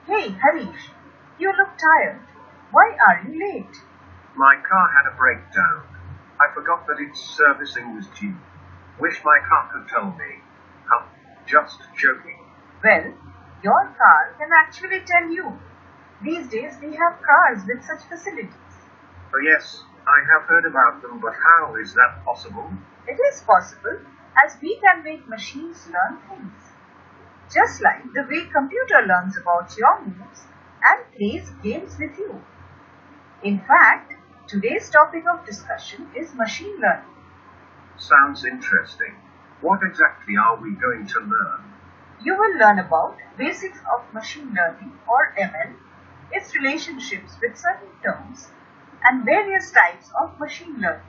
Hey Harish, you look tired. Why are you late? My car had a breakdown. I forgot that its servicing was due. Wish my car could tell me. Just joking. Well, your car can actually tell you. These days we have cars with such facilities. Oh yes, I have heard about them, but how is that possible? It is possible as we can make machines learn things. Just like the way computer learns about your moves and plays games with you. In fact, today's topic of discussion is machine learning. Sounds interesting. What exactly are we going to learn? You will learn about basics of machine learning or ML, its relationships with certain terms, and various types of machine learning.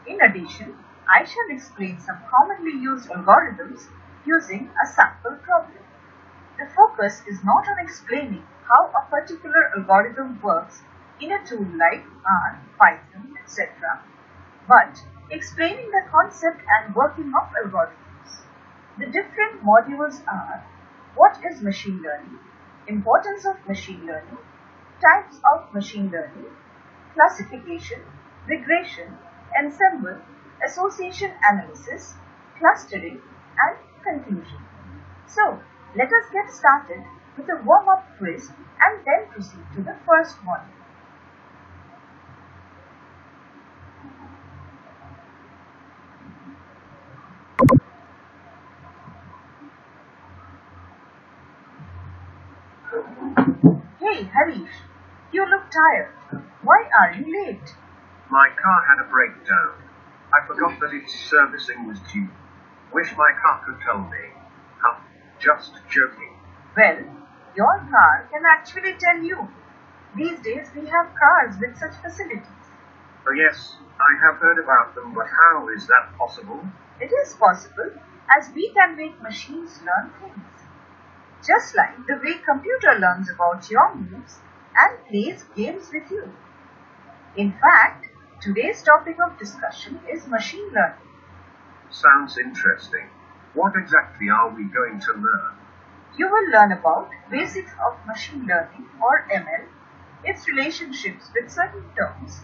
In addition, I shall explain some commonly used algorithms using a sample problem. The focus is not on explaining how a particular algorithm works in a tool like R, Python, etc., but explaining the concept and working of algorithms. The different modules are: what is machine learning, importance of machine learning, types of machine learning, classification, regression, ensemble, association analysis, clustering, and conclusion. So, let us get started with a warm-up quiz and then proceed to the first module. Hey Harish, you look tired. Why are you late? My car had a breakdown. I forgot that its servicing was due. Wish my car could tell me. Just joking. Well, your car can actually tell you. These days we have cars with such facilities. Oh yes, I have heard about them, but how is that possible? It is possible as we can make machines learn things. Just like the way computer learns about your moves and plays games with you. In fact, today's topic of discussion is machine learning. Sounds interesting. What exactly are we going to learn? You will learn about basics of machine learning or ML, its relationships with certain terms,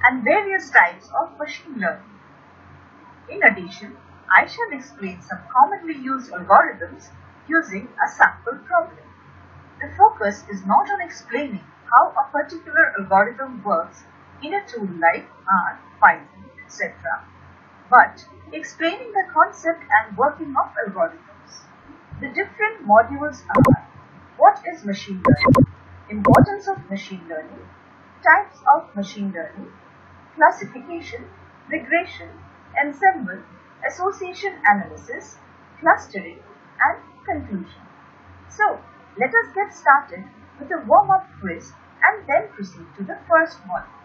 and various types of machine learning. In addition, I shall explain some commonly used algorithms using a sample problem. The focus is not on explaining how a particular algorithm works in a tool like R, Python, etc., but explaining the concept and working of algorithms. The different modules are: what is machine learning, importance of machine learning, types of machine learning, classification, regression, ensemble, association analysis, clustering, and conclusion. So, let us get started with a warm-up quiz and then proceed to the first module.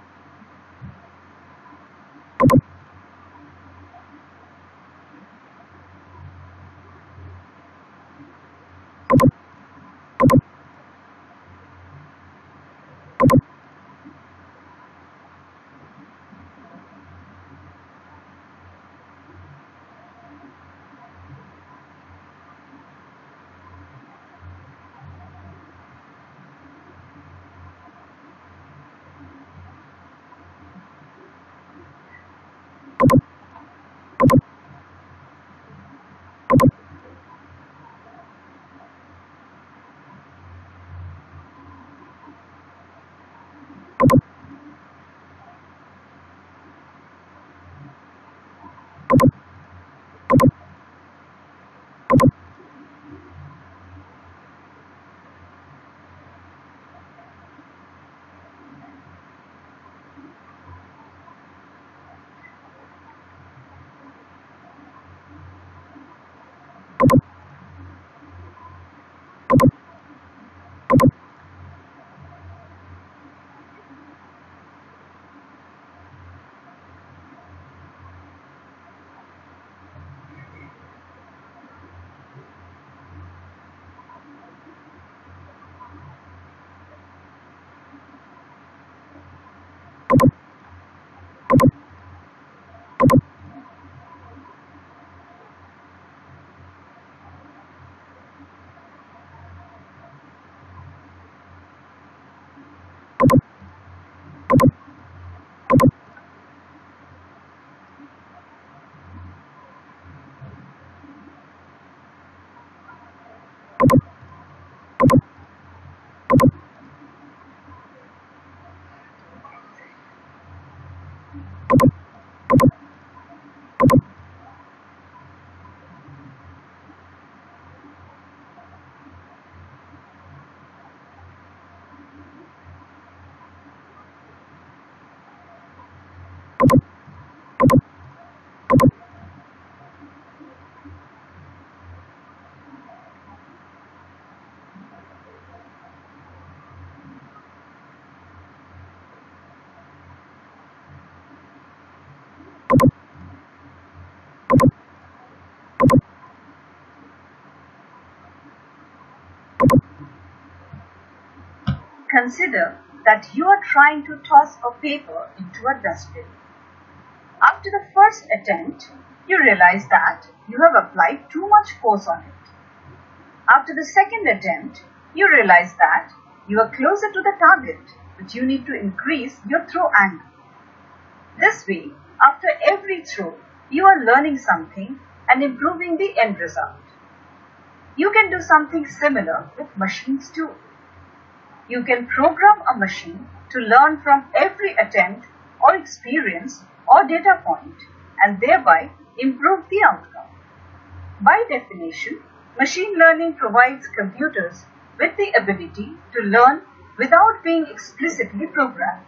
Consider that you are trying to toss a paper into a dustbin. After the first attempt, you realize that you have applied too much force on it. After the second attempt, you realize that you are closer to the target, but you need to increase your throw angle. This way, after every throw, you are learning something and improving the end result. You can do something similar with machines too. You can program a machine to learn from every attempt or experience or data point and thereby improve the outcome. By definition, machine learning provides computers with the ability to learn without being explicitly programmed.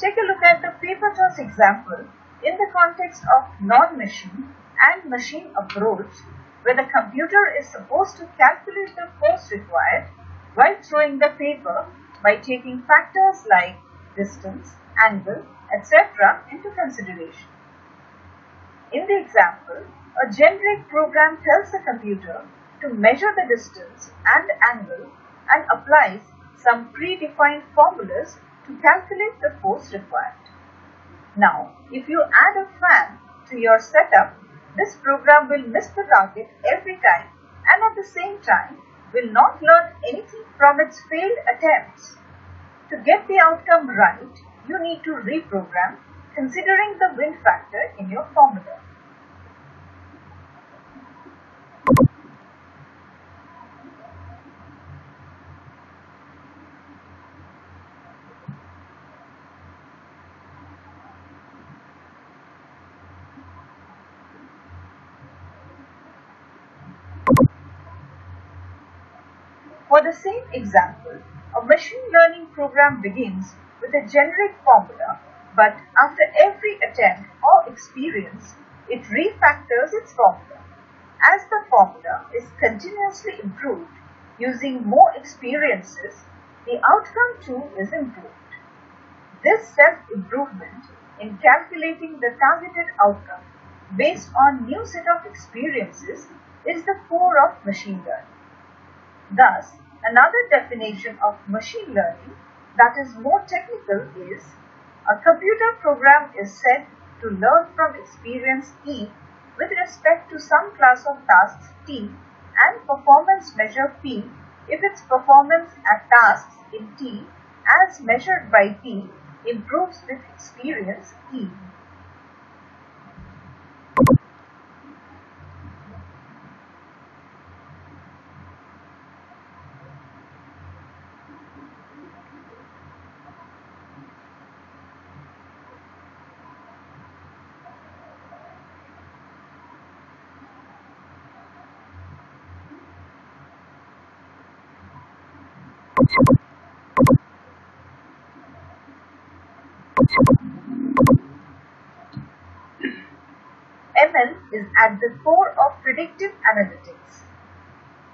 Take a look at the paper toss example in the context of non-machine and machine approach, where the computer is supposed to calculate the force required while throwing the paper by taking factors like distance, angle, etc. into consideration. In the example, a generic program tells the computer to measure the distance and angle and applies some predefined formulas to calculate the force required. Now, if you add a fan to your setup, this program will miss the target every time and at the same time will not learn anything from its failed attempts. To get the outcome right, you need to reprogram considering the wind factor in your formula. For the same example, a machine learning program begins with a generic formula, but after every attempt or experience, it refactors its formula. As the formula is continuously improved using more experiences, the outcome too is improved. This self-improvement in calculating the targeted outcome based on new set of experiences is the core of machine learning. Thus, another definition of machine learning that is more technical is a computer program is said to learn from experience E with respect to some class of tasks T and performance measure P if its performance at tasks in T as measured by P improves with experience E. ML is at the core of predictive analytics.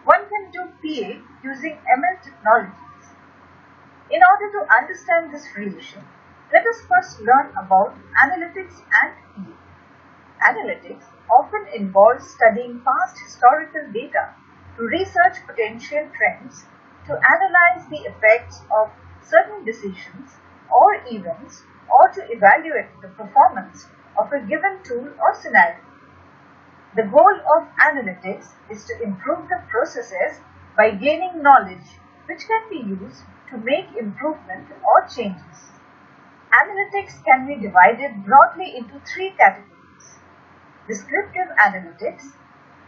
One can do PA using ML technologies. In order to understand this relation, let us first learn about analytics and PA. Analytics often involves studying past historical data to research potential trends, to analyze the effects of certain decisions or events, or to evaluate the performance of a given tool or scenario. The goal of analytics is to improve the processes by gaining knowledge which can be used to make improvement or changes. Analytics can be divided broadly into three categories: descriptive analytics,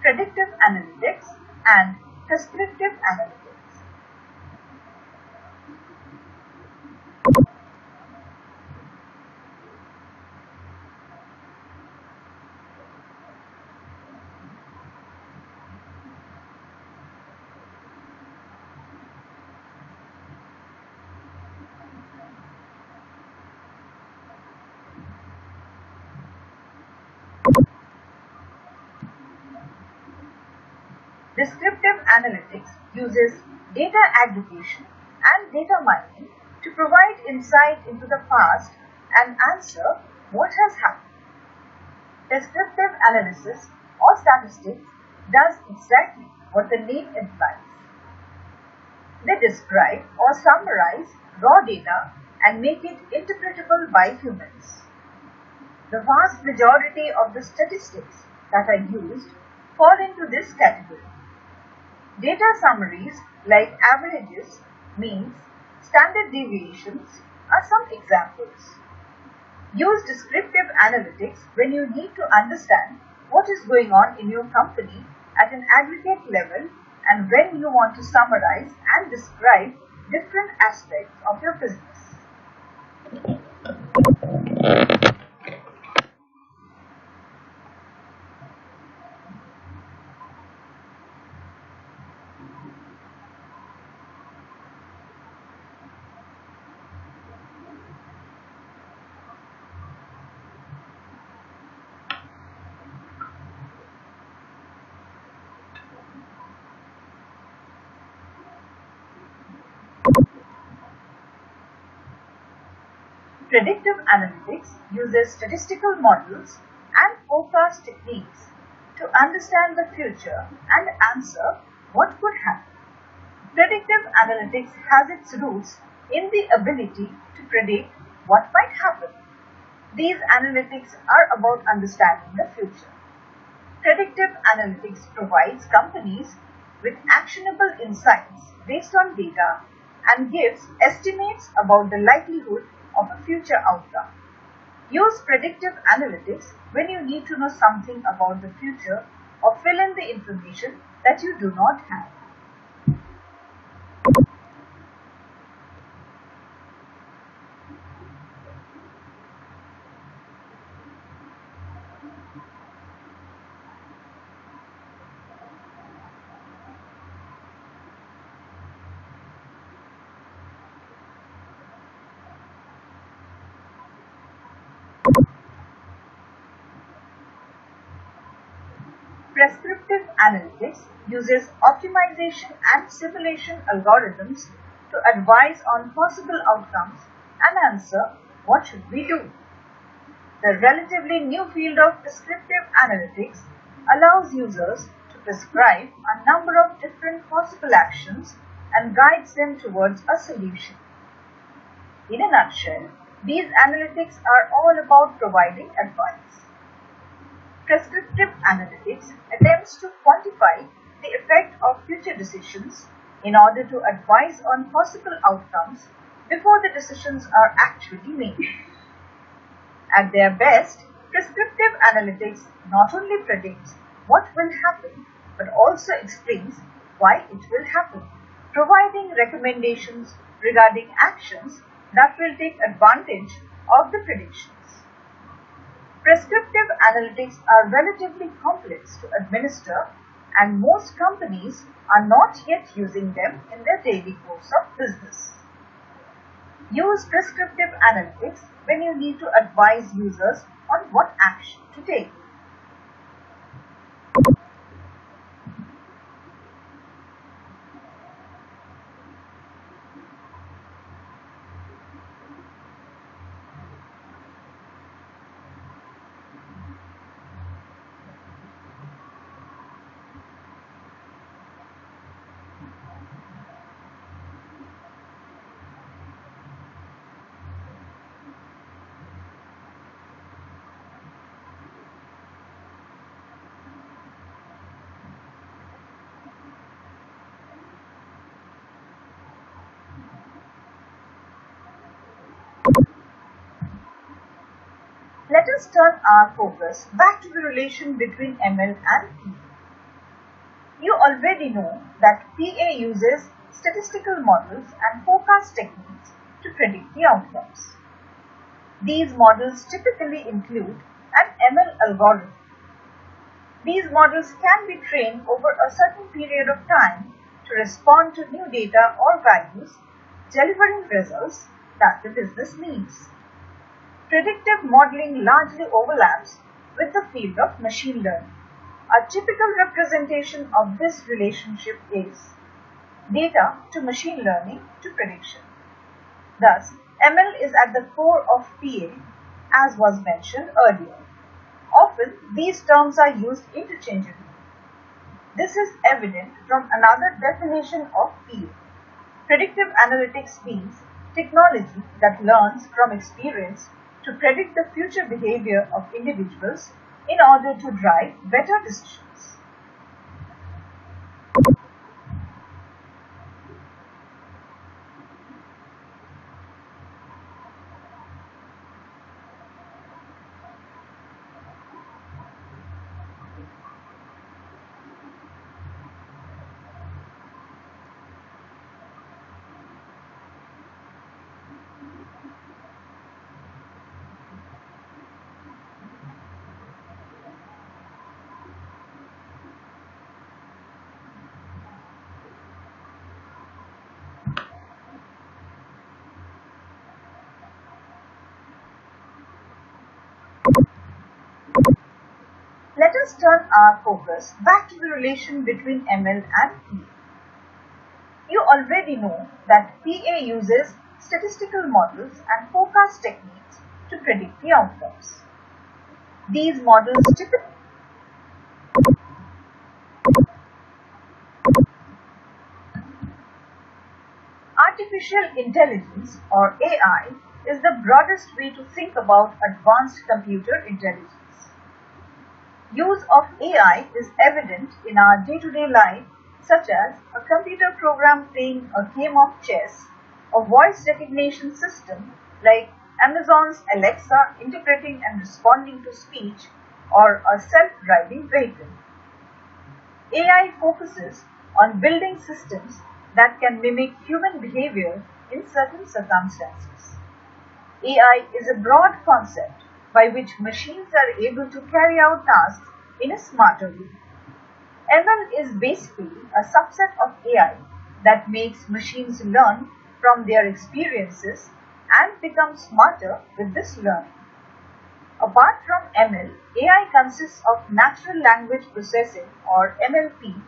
predictive analytics, and prescriptive analytics. Descriptive analytics uses data aggregation and data mining to provide insight into the past and answer what has happened. Descriptive analysis or statistics does exactly what the name implies. They describe or summarize raw data and make it interpretable by humans. The vast majority of the statistics that are used fall into this category. Data summaries like averages, means, standard deviations are some examples. Use descriptive analytics when you need to understand what is going on in your company at an aggregate level and when you want to summarize and describe different aspects of your business. Predictive analytics uses statistical models and forecast techniques to understand the future and answer what could happen. Predictive analytics has its roots in the ability to predict what might happen. These analytics are about understanding the future. Predictive analytics provides companies with actionable insights based on data and gives estimates about the likelihood of a future outcome. Use predictive analytics when you need to know something about the future or fill in the information that you do not have. Prescriptive analytics uses optimization and simulation algorithms to advise on possible outcomes and answer what should we do. The relatively new field of prescriptive analytics allows users to prescribe a number of different possible actions and guides them towards a solution. In a nutshell, these analytics are all about providing advice. Prescriptive analytics attempts to quantify the effect of future decisions in order to advise on possible outcomes before the decisions are actually made. At their best, prescriptive analytics not only predicts what will happen but also explains why it will happen, providing recommendations regarding actions that will take advantage of the predictions. Prescriptive analytics are relatively complex to administer, and most companies are not yet using them in their daily course of business. Use prescriptive analytics when you need to advise users on what action to take. us turn our focus back to the relation between ML and PA. You already know that PA uses statistical models and forecast techniques to predict the outcomes. These models typically include an ML algorithm. These models can be trained over a certain period of time to respond to new data or values, delivering results that the business needs. Predictive modeling largely overlaps with the field of machine learning. A typical representation of this relationship is data to machine learning to prediction. Thus, ML is at the core of PA, as was mentioned earlier. Often, these terms are used interchangeably. This is evident from another definition of PA. Predictive analytics means technology that learns from experience to predict the future behavior of individuals in order to drive better decisions. Let us turn our focus back to the relation between ML and PA. You already know that PA uses statistical models and forecast techniques to predict the outcomes. These models typically Artificial intelligence, or AI, is the broadest way to think about advanced computer intelligence. Use of AI is evident in our day-to-day life, such as a computer program playing a game of chess, a voice recognition system like Amazon's Alexa interpreting and responding to speech, or a self-driving vehicle. AI focuses on building systems that can mimic human behavior in certain circumstances. AI is a broad concept by which machines are able to carry out tasks in a smarter way. ML is basically a subset of AI that makes machines learn from their experiences and become smarter with this learning. Apart from ML, AI consists of natural language processing, or NLP,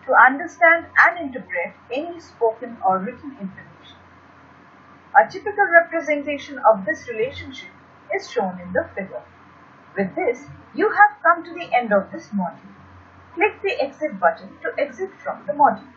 to understand and interpret any spoken or written information. A typical representation of this relationship is shown in the figure. With this, you have come to the end of this module. Click the exit button to exit from the module.